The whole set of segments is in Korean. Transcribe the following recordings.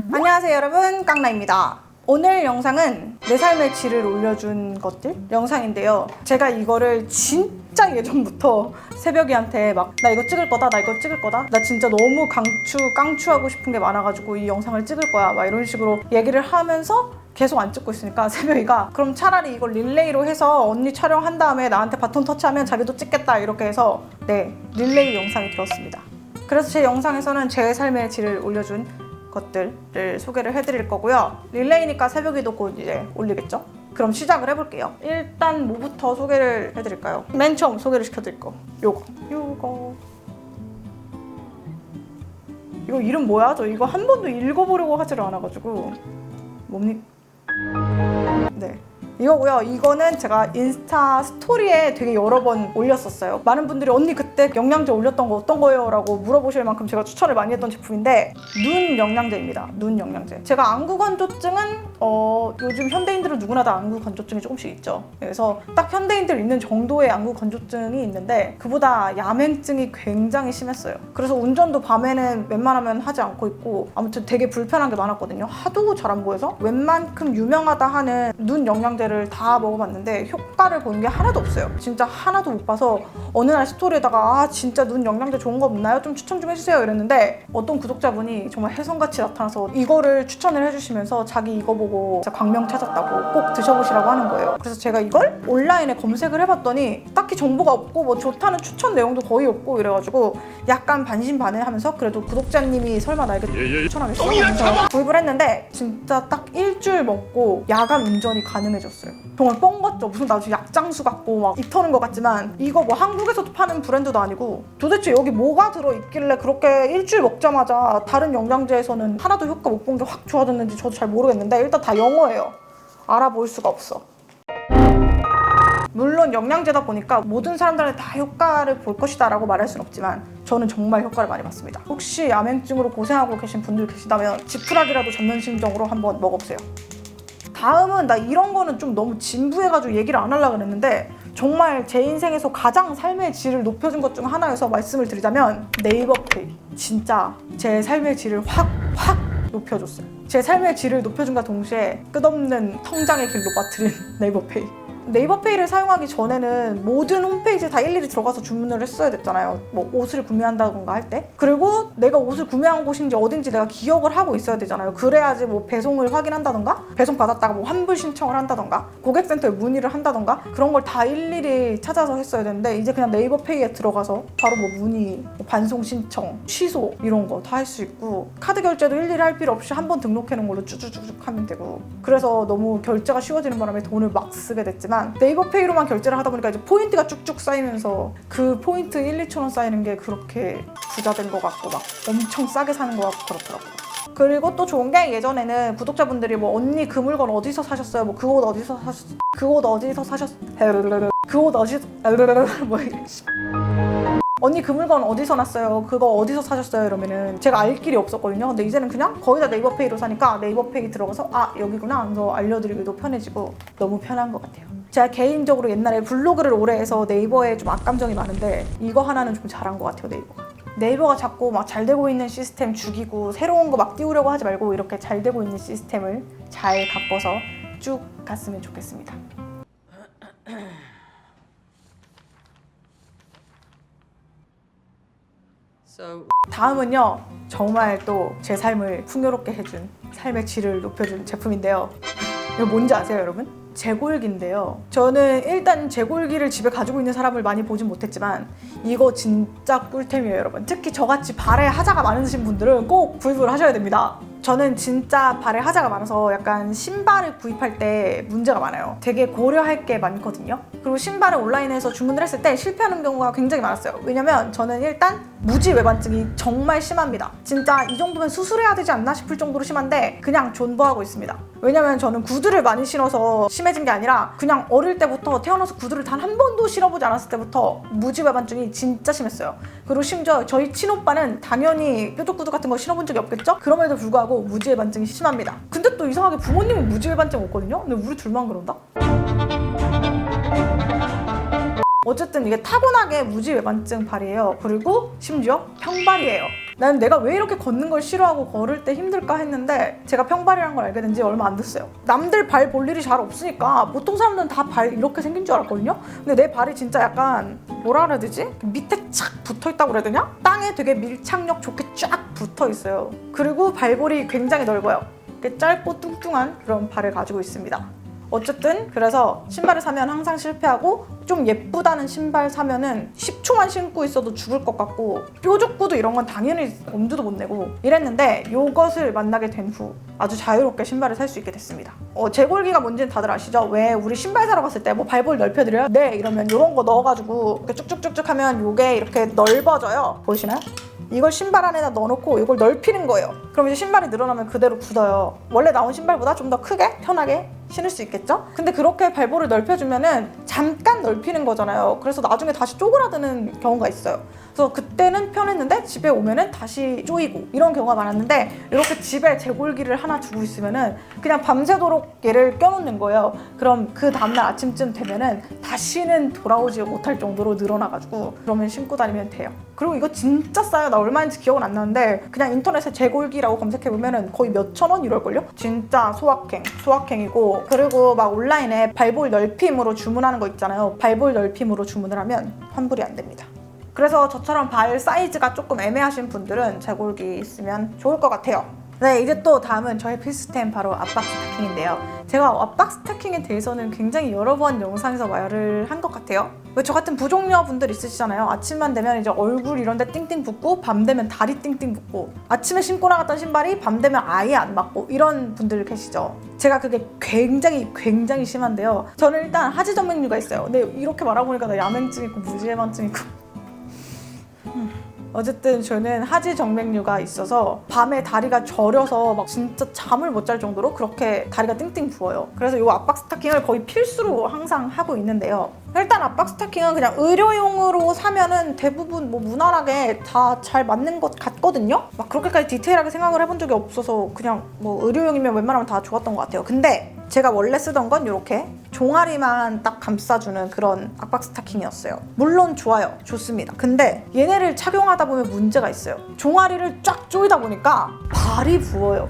안녕하세요 여러분, 깡나입니다. 오늘 영상은 내 삶의 질을 올려준 것들 영상인데요. 제가 이거를 진짜 예전부터 새벽이한테 막 나 이거 찍을 거다, 나 이거 찍을 거다, 나 진짜 너무 깡추하고 싶은 게 많아가지고 이 영상을 찍을 거야 막 이런 식으로 얘기를 하면서 계속 안 찍고 있으니까 새벽이가 그럼 차라리 이걸 릴레이로 해서 언니 촬영한 다음에 나한테 바톤 터치하면 자기도 찍겠다 이렇게 해서 네, 릴레이 영상이 되었습니다. 그래서 제 영상에서는 제 삶의 질을 올려준 것들을 소개를 해드릴 거고요. 릴레이니까 새벽에도 곧 이제 올리겠죠? 그럼 시작을 해볼게요. 일단 뭐부터 소개를 해드릴까요? 맨 처음 소개를 시켜드릴 거 요거 이거 이름 뭐야? 저 이거 한 번도 읽어보려고 하지를 않아가지고 뭡니까? 네, 이거고요. 이거는 제가 인스타 스토리에 되게 여러 번 올렸었어요. 많은 분들이 언니 그때 영양제 올렸던 거 어떤 거예요? 라고 물어보실 만큼 제가 추천을 많이 했던 제품인데 눈영양제입니다. 눈영양제. 제가 안구 건조증은 요즘 현대인들은 누구나 다 안구 건조증이 조금씩 있죠. 그래서 딱 현대인들 있는 정도의 안구 건조증이 있는데 그보다 야맹증이 굉장히 심했어요. 그래서 운전도 밤에는 웬만하면 하지 않고 있고 아무튼 되게 불편한 게 많았거든요. 하도 잘 안 보여서 웬만큼 유명하다 하는 눈 영양제를 다 먹어봤는데 효과를 본 게 하나도 없어요. 진짜 하나도 못 봐서 어느 날 스토리에다가 진짜 눈 영양제 좋은 거 없나요? 좀 추천 좀 해주세요 이랬는데 어떤 구독자분이 정말 혜성같이 나타나서 이거를 추천을 해주시면서 자기 이거 보고 진짜 광명 찾았다고 꼭 드셔보시라고 하는 거예요. 그래서 제가 이걸 온라인에 검색을 해봤더니 딱히 정보가 없고 뭐 좋다는 추천 내용도 거의 없고 이래가지고 약간 반신반의하면서 그래도 구독자님이 설마 나에게 추천하겠어? 하면서 구입을 했는데 진짜 딱 일주일 먹고 야간 운전이 가능해졌어요. 정말 뻥 같죠? 무슨 나 지금 약장수 같고 막 입 터는 것 같지만 이거 뭐 한국에서도 파는 브랜드도 아니고 도대체 여기 뭐가 들어있길래 그렇게 일주일 먹자마자 다른 영양제에서는 하나도 효과 못 본 게 확 좋아졌는지 저도 잘 모르겠는데 일단 다 영어예요. 알아볼 수가 없어. 물론 영양제다 보니까 모든 사람들한테 다 효과를 볼 것이다 라고 말할 순 없지만 저는 정말 효과를 많이 봤습니다. 혹시 야맹증으로 고생하고 계신 분들 계시다면 지푸라기라도 잡는 심정으로 한번 먹어보세요. 다음은 나 이런 거는 좀 너무 진부해가지고 얘기를 안 하려고 했는데 정말 제 인생에서 가장 삶의 질을 높여준 것 중 하나여서 말씀을 드리자면 네이버페이. 진짜 제 삶의 질을 확 높여줬어요. 제 삶의 질을 높여준과 동시에 끝없는 성장의 길로 빠뜨린 네이버페이. 네이버페이를 사용하기 전에는 모든 홈페이지에 다 일일이 들어가서 주문을 했어야 됐잖아요. 뭐 옷을 구매한다던가 할 때. 그리고 내가 옷을 구매한 곳인지 어딘지 내가 기억을 하고 있어야 되잖아요. 그래야지 뭐 배송을 확인한다던가 배송 받았다가 뭐 환불 신청을 한다던가 고객센터에 문의를 한다던가 그런 걸 다 일일이 찾아서 했어야 되는데 이제 그냥 네이버페이에 들어가서 바로 뭐 문의, 뭐 반송 신청, 취소 이런 거 다 할 수 있고 카드 결제도 일일이 할 필요 없이 한 번 등록해 놓은 걸로 쭉쭉쭉 하면 되고 그래서 너무 결제가 쉬워지는 바람에 돈을 막 쓰게 됐지만 네이버페이로만 결제를 하다 보니까 이제 포인트가 쭉쭉 쌓이면서 그 포인트 1, 2천 원 쌓이는 게 그렇게 부자 된 것 같고 막 엄청 싸게 사는 것 같고 그렇더라고요. 그리고 또 좋은 게 예전에는 구독자분들이 뭐 언니 그 물건 어디서 사셨어요? 뭐 그 옷 어디서 사셨어요? 그 옷 어디서 사셨어요? 그 옷 어디서 뭐 언니 그 물건 어디서 났어요? 그거 어디서 사셨어요? 이러면은 제가 알 길이 없었거든요. 근데 이제는 그냥 거의 다 네이버페이로 사니까 네이버페이 들어가서 아 여기구나 하면서 알려드리기도 편해지고 너무 편한 것 같아요. 제가 개인적으로 옛날에 블로그를 오래 해서 네이버에 좀 악감정이 많은데 이거 하나는 좀 잘한 것 같아요. 네이버가 자꾸 막 잘 되고 있는 시스템 죽이고 새로운 거 막 띄우려고 하지 말고 이렇게 잘 되고 있는 시스템을 잘 바꿔서 쭉 갔으면 좋겠습니다. 다음은요 정말 또 제 삶을 풍요롭게 해준 삶의 질을 높여준 제품인데요. 이거 뭔지 아세요 여러분? 제골기인데요. 저는 일단 제골기를 집에 가지고 있는 사람을 많이 보진 못했지만 이거 진짜 꿀템이에요 여러분. 특히 저같이 발에 하자가 많으신 분들은 꼭 구입을 하셔야 됩니다. 저는 진짜 발에 하자가 많아서 약간 신발을 구입할 때 문제가 많아요. 되게 고려할 게 많거든요. 그리고 신발을 온라인에서 주문을 했을 때 실패하는 경우가 굉장히 많았어요. 왜냐면 저는 일단 무지 외반증이 정말 심합니다. 진짜 이 정도면 수술해야 되지 않나 싶을 정도로 심한데 그냥 존버하고 있습니다. 왜냐면 저는 구두를 많이 신어서 심해진 게 아니라 그냥 어릴 때부터 태어나서 구두를 단 한 번도 신어보지 않았을 때부터 무지 외반증이 진짜 심했어요. 그리고 심지어 저희 친오빠는 당연히 뾰족 구두 같은 거 신어본 적이 없겠죠? 그럼에도 불구하고 무지 외반증이 심합니다. 근데 또 이상하게 부모님은 무지 외반증 없거든요? 근데 우리 둘만 그런다? 어쨌든 이게 타고나게 무지외반증 발이에요. 그리고 심지어 평발이에요. 난 내가 왜 이렇게 걷는 걸 싫어하고 걸을 때 힘들까 했는데 제가 평발이라는 걸 알게 된 지 얼마 안 됐어요. 남들 발 볼 일이 잘 없으니까 보통 사람들은 다 발 이렇게 생긴 줄 알았거든요. 근데 내 발이 진짜 약간 뭐라 그래야 되지? 밑에 착 붙어있다고 그래야 되냐? 땅에 되게 밀착력 좋게 쫙 붙어있어요. 그리고 발볼이 굉장히 넓어요. 짧고 뚱뚱한 그런 발을 가지고 있습니다. 어쨌든 그래서 신발을 사면 항상 실패하고 좀 예쁘다는 신발 사면은 10초만 신고 있어도 죽을 것 같고 뾰족구도 이런 건 당연히 엄두도 못 내고 이랬는데 이것을 만나게 된 후 아주 자유롭게 신발을 살 수 있게 됐습니다. 제골기가 뭔지는 다들 아시죠? 왜 우리 신발 사러 갔을 때 뭐 발볼 넓혀드려요? 네 이러면 이런 거 넣어가지고 이렇게 쭉쭉쭉쭉 하면 이게 이렇게 넓어져요. 보이시나요? 이걸 신발 안에다 넣어놓고 이걸 넓히는 거예요. 그럼 이제 신발이 늘어나면 그대로 굳어요. 원래 나온 신발보다 좀 더 크게 편하게 신을 수 있겠죠? 근데 그렇게 발볼을 넓혀주면은 잠깐 넓히는 거잖아요. 그래서 나중에 다시 쪼그라드는 경우가 있어요. 그래서 그때는 편했는데 집에 오면은 다시 쪼이고 이런 경우가 많았는데 이렇게 집에 제골기를 하나 두고 있으면은 그냥 밤새도록 얘를 껴놓는 거예요. 그럼 그 다음날 아침쯤 되면은 다시는 돌아오지 못할 정도로 늘어나가지고 그러면 신고 다니면 돼요. 그리고 이거 진짜 싸요. 나 얼마인지 기억은 안 나는데 그냥 인터넷에 제골기라고 검색해보면은 거의 몇천 원 이럴걸요? 진짜 소확행이고 그리고 막 온라인에 발볼 넓힘으로 주문하는 거 있잖아요. 발볼 넓힘으로 주문을 하면 환불이 안 됩니다. 그래서 저처럼 발 사이즈가 조금 애매하신 분들은 제골기 있으면 좋을 것 같아요. 네, 이제 또 다음은 저의 필수템 바로 압박스타킹인데요. 제가 압박스타킹에 대해서는 굉장히 여러 번 영상에서 말을 한 것 같아요. 왜 저 같은 부종녀 분들 있으시잖아요. 아침만 되면 이제 얼굴 이런 데 띵띵 붓고 밤 되면 다리 띵띵 붓고 아침에 신고 나갔던 신발이 밤 되면 아예 안 맞고 이런 분들 계시죠. 제가 그게 굉장히 심한데요. 저는 일단 하지정맥류가 있어요. 근데 이렇게 말하고 보니까 나 야맹증 있고 무지해만증 있고 어쨌든 저는 하지정맥류가 있어서 밤에 다리가 저려서 막 진짜 잠을 못 잘 정도로 그렇게 다리가 띵띵 부어요. 그래서 이 압박스타킹을 거의 필수로 항상 하고 있는데요. 일단 압박스타킹은 그냥 의료용으로 사면은 대부분 뭐 무난하게 다 잘 맞는 것 같거든요. 막 그렇게까지 디테일하게 생각을 해본 적이 없어서 그냥 뭐 의료용이면 웬만하면 다 좋았던 것 같아요. 근데 제가 원래 쓰던 건 이렇게 종아리만 딱 감싸주는 그런 압박스타킹이었어요. 물론 좋아요. 좋습니다. 근데 얘네를 착용하다 보면 문제가 있어요. 종아리를 쫙 조이다 보니까 발이 부어요.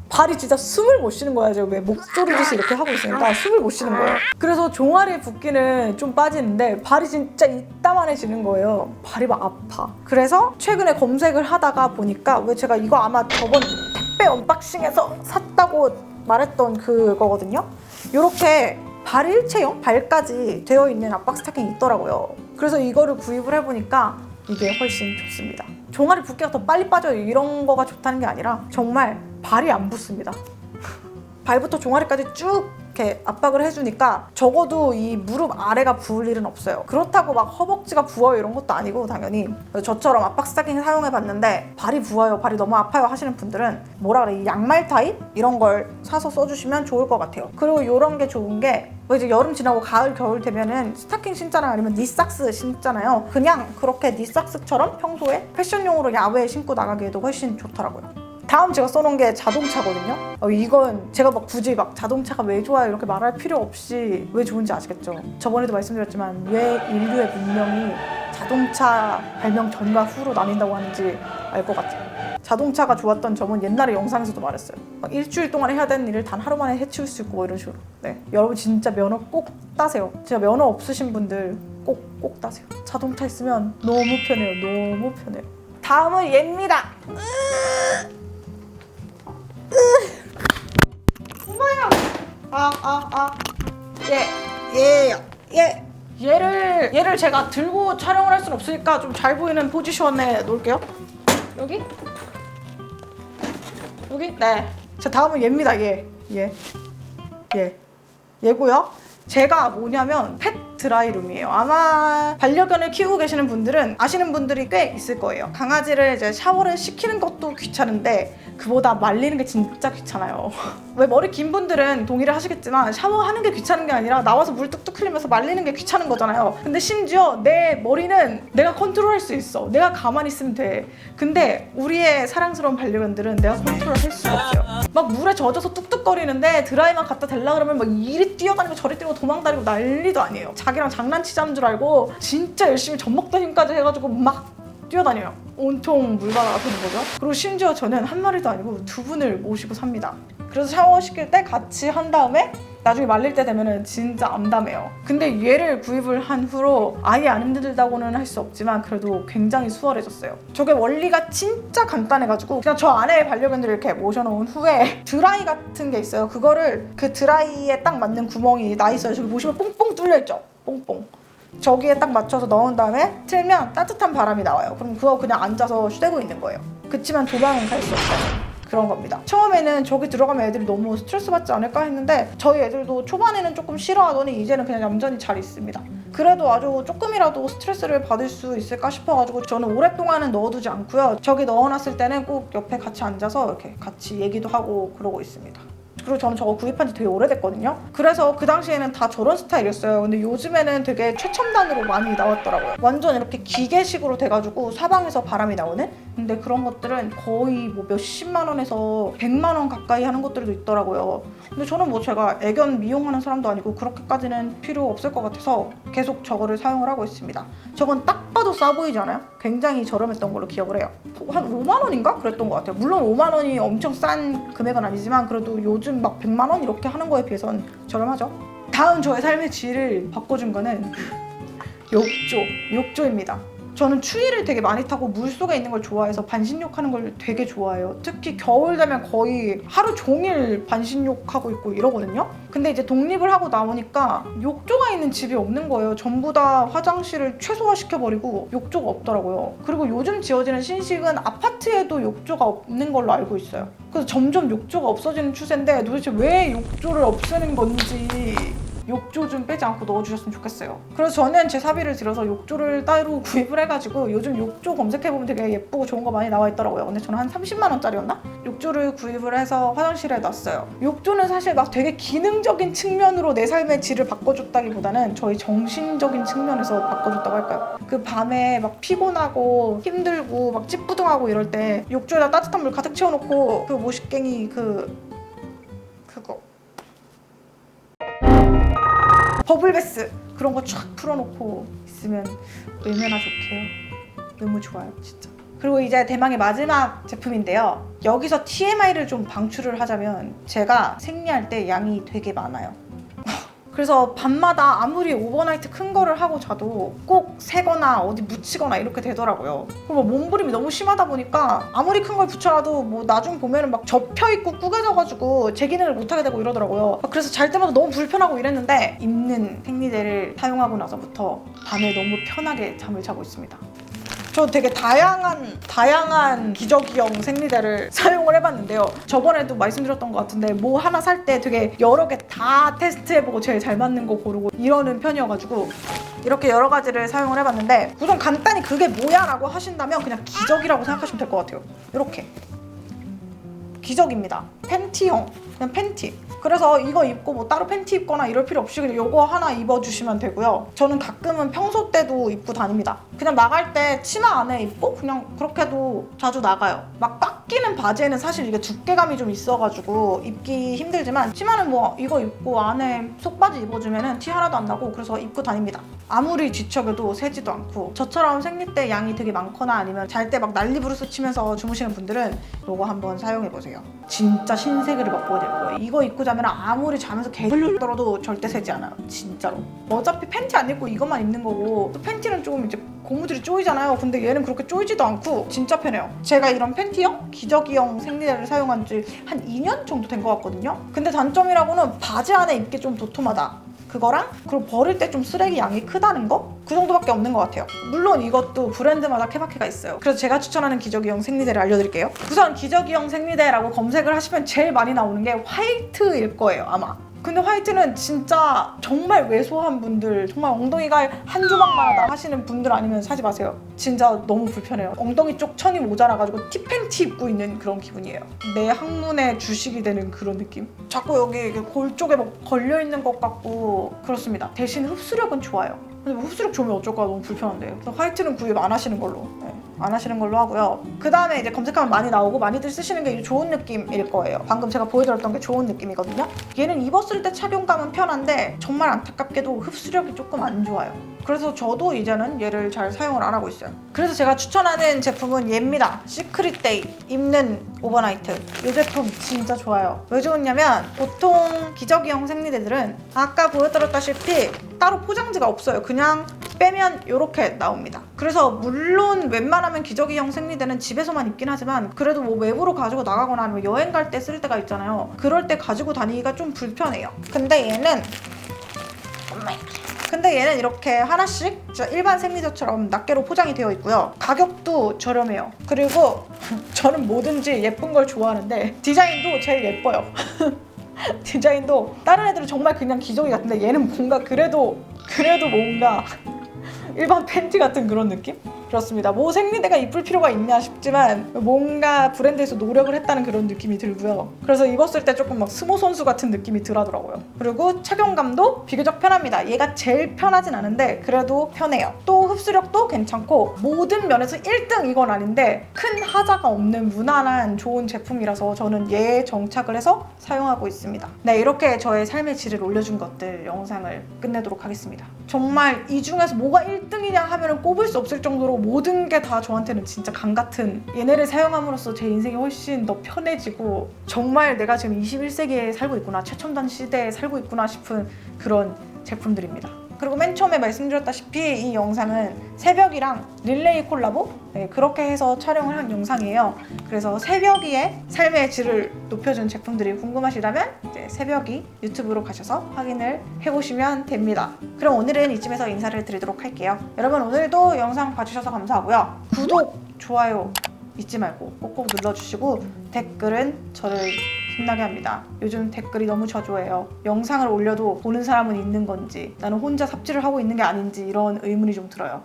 발이 진짜 숨을 못 쉬는 거야. 제가 왜 목조르듯이 이렇게 하고 있으니까 숨을 못 쉬는 거예요. 그래서 종아리 붓기는 좀 빠지는데 발이 진짜 이따만해지는 거예요. 발이 막 아파. 그래서 최근에 검색을 하다가 보니까 왜 제가 이거 아마 저번 택배 언박싱에서 샀다고 말했던 그거거든요. 이렇게 발 일체형 발까지 되어 있는 압박 스타킹이 있더라고요. 그래서 이거를 구입을 해보니까 이게 훨씬 좋습니다. 종아리 붓기가 더 빨리 빠져요. 이런 거가 좋다는 게 아니라 정말 발이 안 붓습니다. 발부터 종아리까지 쭉 이렇게 압박을 해주니까 적어도 이 무릎 아래가 부을 일은 없어요. 그렇다고 막 허벅지가 부어요 이런 것도 아니고 당연히. 저처럼 압박 스타킹 사용해봤는데 발이 부어요, 발이 너무 아파요 하시는 분들은 뭐라 그래, 이 양말 타입? 이런 걸 사서 써주시면 좋을 것 같아요. 그리고 이런 게 좋은 게 뭐 이제 여름 지나고 가을 겨울 되면은 스타킹 신잖아요. 아니면 니삭스 신잖아요. 그냥 그렇게 니삭스처럼 평소에 패션용으로 야외에 신고 나가기에도 훨씬 좋더라고요. 다음 제가 써놓은 게 자동차거든요. 이건 제가 막 굳이 막 자동차가 왜 좋아요 이렇게 말할 필요 없이 왜 좋은지 아시겠죠? 저번에도 말씀드렸지만 왜 인류의 문명이 자동차 발명 전과 후로 나뉜다고 하는지 알 것 같아요. 자동차가 좋았던 점은 옛날에 영상에서도 말했어요. 막 일주일 동안 해야 되는 일을 단 하루 만에 해치울 수 있고 뭐 이런 식으로. 네, 여러분 진짜 면허 꼭 따세요. 진짜 면허 없으신 분들 꼭 따세요. 자동차 있으면 너무 편해요. 너무 편해요. 다음은 얘입니다. 뭐야? 얘를 제가 들고 촬영을 할 순 없으니까 좀 잘 보이는 포지션에 놓을게요. 여기? 네. 자, 다음은 얘입니다. 얘고요. 제가 뭐냐면 펫드라이룸이에요. 아마 반려견을 키우고 계시는 분들은 아시는 분들이 꽤 있을 거예요. 강아지를 이제 샤워를 시키는 것도 귀찮은데 그보다 말리는 게 진짜 귀찮아요. 왜 머리 긴 분들은 동의를 하시겠지만 샤워하는 게 귀찮은 게 아니라 나와서 물 뚝뚝 흘리면서 말리는 게 귀찮은 거잖아요. 근데 심지어 내 머리는 내가 컨트롤할 수 있어. 내가 가만히 있으면 돼. 근데 우리의 사랑스러운 반려견들은 내가 컨트롤할 수가 없어요. 막 물에 젖어서 뚝뚝거리는데 드라이만 갖다 댈라 그러면 막 이리 뛰어다니고 저리 뛰고 도망다니고 난리도 아니에요. 자기랑 장난치자는 줄 알고 진짜 열심히 젖먹던 힘까지 해가지고 막 뛰어다녀요. 온통 물바다가 되는 거죠. 그리고 심지어 저는 한 마리도 아니고 2분을 모시고 삽니다. 그래서 샤워시킬 때 같이 한 다음에 나중에 말릴 때 되면은 진짜 암담해요. 근데 얘를 구입을 한 후로 아예 안 힘들다고는 할 수 없지만 그래도 굉장히 수월해졌어요. 저게 원리가 진짜 간단해가지고 그냥 저 안에 반려견들을 이렇게 모셔놓은 후에 드라이 같은 게 있어요. 그거를 그 드라이에 딱 맞는 구멍이 나 있어요. 저기 보시면 뽕뽕 뚫려있죠? 뽕뽕. 저기에 딱 맞춰서 넣은 다음에 틀면 따뜻한 바람이 나와요. 그럼 그거 그냥 앉아서 쉬고 있는 거예요. 그치만 도망은 갈 수 없어요. 그런 겁니다. 처음에는 저기 들어가면 애들이 너무 스트레스 받지 않을까 했는데 저희 애들도 초반에는 조금 싫어하더니 이제는 그냥 얌전히 잘 있습니다. 그래도 아주 조금이라도 스트레스를 받을 수 있을까 싶어가지고 저는 오랫동안은 넣어두지 않고요. 저기 넣어놨을 때는 꼭 옆에 같이 앉아서 이렇게 같이 얘기도 하고 그러고 있습니다. 그리고 저는 저거 구입한 지 되게 오래됐거든요. 그래서 그 당시에는 다 저런 스타일이었어요. 근데 요즘에는 되게 최첨단으로 많이 나왔더라고요. 완전 이렇게 기계식으로 돼가지고 사방에서 바람이 나오는? 근데 그런 것들은 거의 뭐 몇십만 원에서 100만 원 가까이 하는 것들도 있더라고요. 근데 저는 뭐 제가 애견 미용하는 사람도 아니고 그렇게까지는 필요 없을 것 같아서 계속 저거를 사용을 하고 있습니다. 저건 딱 봐도 싸 보이지 않아요? 굉장히 저렴했던 걸로 기억을 해요. 한 5만 원인가? 그랬던 것 같아요. 물론 5만 원이 엄청 싼 금액은 아니지만 그래도 요즘 막 100만 원 이렇게 하는 거에 비해선 저렴하죠. 다음 저의 삶의 질을 바꿔준 거는 욕조입니다. 저는 추위를 되게 많이 타고 물속에 있는 걸 좋아해서 반신욕하는 걸 되게 좋아해요. 특히 겨울 되면 거의 하루 종일 반신욕하고 있고 이러거든요. 근데 이제 독립을 하고 나오니까 욕조가 있는 집이 없는 거예요. 전부 다 화장실을 최소화시켜버리고 욕조가 없더라고요. 그리고 요즘 지어지는 신식은 아파트에도 욕조가 없는 걸로 알고 있어요. 그래서 점점 욕조가 없어지는 추세인데 도대체 왜 욕조를 없애는 건지 욕조 좀 빼지 않고 넣어주셨으면 좋겠어요. 그래서 저는 제 사비를 들여서 욕조를 따로 구입을 해가지고 요즘 욕조 검색해보면 되게 예쁘고 좋은 거 많이 나와 있더라고요. 근데 저는 한 30만 원짜리였나? 욕조를 구입을 해서 화장실에 놨어요. 욕조는 사실 막 되게 기능적인 측면으로 내 삶의 질을 바꿔줬다기보다는 저희 정신적인 측면에서 바꿔줬다고 할까요? 그 밤에 막 피곤하고 힘들고 막 찌뿌둥하고 이럴 때 욕조에다 따뜻한 물 가득 채워놓고 그 모식갱이 그거 버블베스 그런 거 쫙 풀어놓고 있으면 얼마나 좋게요. 너무 좋아요 진짜. 그리고 이제 대망의 마지막 제품인데요. 여기서 TMI를 좀 방출을 하자면 제가 생리할 때 양이 되게 많아요. 그래서 밤마다 아무리 오버나이트 큰 거를 하고 자도 꼭 새거나 어디 묻히거나 이렇게 되더라고요. 그리고 몸부림이 너무 심하다 보니까 아무리 큰 걸 붙여놔도 뭐 나중 보면은 막 접혀있고 구겨져가지고 제 기능을 못하게 되고 이러더라고요. 그래서 잘 때마다 너무 불편하고 이랬는데 입는 생리대를 사용하고 나서부터 밤에 너무 편하게 잠을 자고 있습니다. 저 되게 다양한 기저귀형 생리대를 사용을 해봤는데요. 저번에도 말씀드렸던 것 같은데 뭐 하나 살 때 되게 여러 개 다 테스트해보고 제일 잘 맞는 거 고르고 이러는 편이어가지고 이렇게 여러 가지를 사용을 해봤는데 우선 간단히 그게 뭐야 라고 하신다면 그냥 기저귀라고 생각하시면 될 것 같아요. 이렇게 기저귀입니다. 팬티형, 그냥 팬티. 그래서 이거 입고 뭐 따로 팬티 입거나 이럴 필요 없이 그냥 이거 하나 입어주시면 되고요. 저는 가끔은 평소 때도 입고 다닙니다. 그냥 나갈 때 치마 안에 입고 그냥 그렇게도 자주 나가요. 막 꽉 끼는 바지에는 사실 이게 두께감이 좀 있어가지고 입기 힘들지만 치마는 뭐 이거 입고 안에 속바지 입어주면 티 하나도 안 나고 그래서 입고 다닙니다. 아무리 뒤척여도 새지도 않고 저처럼 생리 때 양이 되게 많거나 아니면 잘 때 막 난리부르스 치면서 주무시는 분들은 이거 한번 사용해보세요. 진짜 신세계를 맛보게 될 거예요. 이거 입고 자면 아무리 자면서 개걸려 떨어도 절대 새지 않아요. 진짜로. 어차피 팬티 안 입고 이것만 입는 거고 또 팬티는 조금 이제 고무줄이 쪼이잖아요. 근데 얘는 그렇게 쪼이지도 않고 진짜 편해요. 제가 이런 팬티형, 기저귀형 생리대를 사용한 지 한 2년 정도 된 것 같거든요. 근데 단점이라고는 바지 안에 입기 좀 도톰하다. 그거랑 그리고 버릴 때 좀 쓰레기 양이 크다는 거? 그 정도밖에 없는 것 같아요. 물론 이것도 브랜드마다 케바케가 있어요. 그래서 제가 추천하는 기저귀형 생리대를 알려드릴게요. 우선 기저귀형 생리대라고 검색을 하시면 제일 많이 나오는 게 화이트일 거예요 아마. 근데 화이트는 진짜 정말 왜소한 분들, 정말 엉덩이가 한 조각만 하다 하시는 분들 아니면 사지 마세요. 진짜 너무 불편해요. 엉덩이 쪽 천이 모자라가지고 티팬티 입고 있는 그런 기분이에요. 내 항문에 주식이 되는 그런 느낌? 자꾸 여기 골 쪽에 뭐 걸려있는 것 같고 그렇습니다. 대신 흡수력은 좋아요. 근데 뭐 흡수력 좋으면 어쩔까 너무 불편한데. 그래서 화이트는 구입 안 하시는 걸로. 네, 안 하시는 걸로 하고요. 그 다음에 이제 검색하면 많이 나오고 많이들 쓰시는 게 좋은 느낌일 거예요. 방금 제가 보여드렸던 게 좋은 느낌이거든요. 얘는 입었을 때 착용감은 편한데 정말 안타깝게도 흡수력이 조금 안 좋아요. 그래서 저도 이제는 얘를 잘 사용을 안 하고 있어요. 그래서 제가 추천하는 제품은 얘입니다. 시크릿데이 입는 오버나이트. 이 제품 진짜 좋아요. 왜 좋냐면 보통 기저귀형 생리대들은 아까 보여드렸다시피 따로 포장지가 없어요. 그냥 빼면 이렇게 나옵니다. 그래서 물론 웬만하면 기저귀형 생리대는 집에서만 입긴 하지만 그래도 뭐 외부로 가지고 나가거나 아니면 여행 갈 때 쓸 때가 있잖아요. 그럴 때 가지고 다니기가 좀 불편해요. 근데 얘는 이렇게 하나씩 일반 생리대처럼 낱개로 포장이 되어 있고요. 가격도 저렴해요. 그리고 저는 뭐든지 예쁜 걸 좋아하는데 디자인도 제일 예뻐요. 디자인도 다른 애들은 정말 그냥 기저귀 같은데 얘는 뭔가 그래도 뭔가 일반 팬티 같은 그런 느낌? 그렇습니다. 뭐 생리대가 이쁠 필요가 있냐 싶지만 뭔가 브랜드에서 노력을 했다는 그런 느낌이 들고요. 그래서 입었을 때 조금 막 스모 선수 같은 느낌이 들더라고요. 그리고 착용감도 비교적 편합니다. 얘가 제일 편하진 않은데 그래도 편해요. 또 흡수력도 괜찮고 모든 면에서 1등 이건 아닌데 큰 하자가 없는 무난한 좋은 제품이라서 저는 얘에 정착을 해서 사용하고 있습니다. 네, 이렇게 저의 삶의 질을 올려준 것들 영상을 끝내도록 하겠습니다. 정말 이 중에서 뭐가 1등이냐 하면 꼽을 수 없을 정도로 모든 게 다 저한테는 진짜 강 같은, 얘네를 사용함으로써 제 인생이 훨씬 더 편해지고 정말 내가 지금 21세기에 살고 있구나, 최첨단 시대에 살고 있구나 싶은 그런 제품들입니다. 그리고 맨 처음에 말씀드렸다시피 이 영상은 새벽이랑 릴레이 콜라보? 네, 그렇게 해서 촬영을 한 영상이에요. 그래서 새벽이의 삶의 질을 높여준 제품들이 궁금하시다면 이제 새벽이 유튜브로 가셔서 확인을 해보시면 됩니다. 그럼 오늘은 이쯤에서 인사를 드리도록 할게요. 여러분 오늘도 영상 봐주셔서 감사하고요. 구독, 좋아요 잊지 말고 꼭꼭 눌러주시고 댓글은 저를 힘나게 합니다. 요즘 댓글이 너무 저조해요. 영상을 올려도 보는 사람은 있는 건지 나는 혼자 삽질을 하고 있는 게 아닌지 이런 의문이 좀 들어요.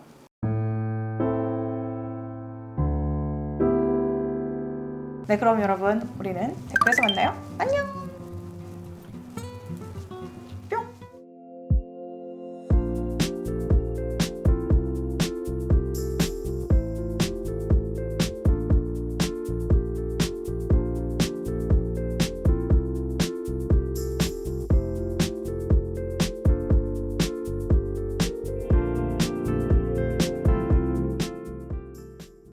네, 그럼 여러분 우리는 댓글에서 만나요. 안녕!